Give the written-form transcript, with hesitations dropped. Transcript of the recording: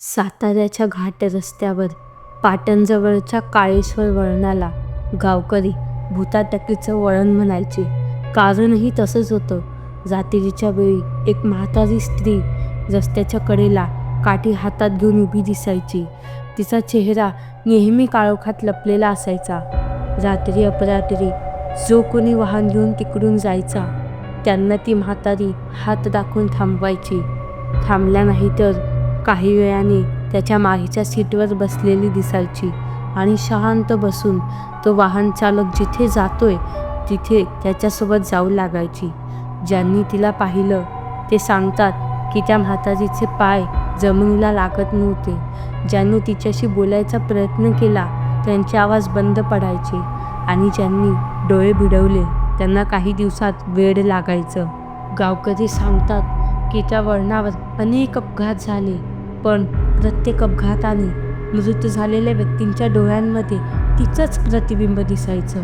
साताऱ्याच्या घाट रस्त्यावर पाटणजवळच्या काळेश्वर वळणाला गावकरी भुताटकीचं वळण म्हणायचे. कारणही तसंच होतं. रात्रीच्या वेळी एक म्हातारी स्त्री रस्त्याच्या कडेला काठी हातात घेऊन उभी दिसायची. तिचा चेहरा नेहमी काळोखात लपलेला असायचा. रात्री अपरात्री जो कोणी वाहन घेऊन तिकडून जायचा त्यांना ती म्हातारी हात दाखवून थांबवायची. थांबल्या नाही तर काही वेळाने त्याच्या मागच्या सीटवर बसलेली दिसायची आणि शांत बसून तो वाहन चालक जिथे जातोय तिथे त्याच्यासोबत जाऊ लागायची. ज्यांनी तिला पाहिलं ते सांगतात की त्या म्हातारीचे पाय जमिनीला लागत नव्हते. ज्यांनी तिच्याशी बोलायचा प्रयत्न केला त्यांचे आवाज बंद पडायचे आणि ज्यांनी डोळे भिडवले त्यांना काही दिवसात वेड लागायचं. गावकरी सांगतात की त्या वळणावर अनेक अपघात झाले, पण प्रत्येक अपघाताने मृत झालेल्या व्यक्तींच्या डोळ्यांमध्ये तिचंच प्रतिबिंब दिसायचं.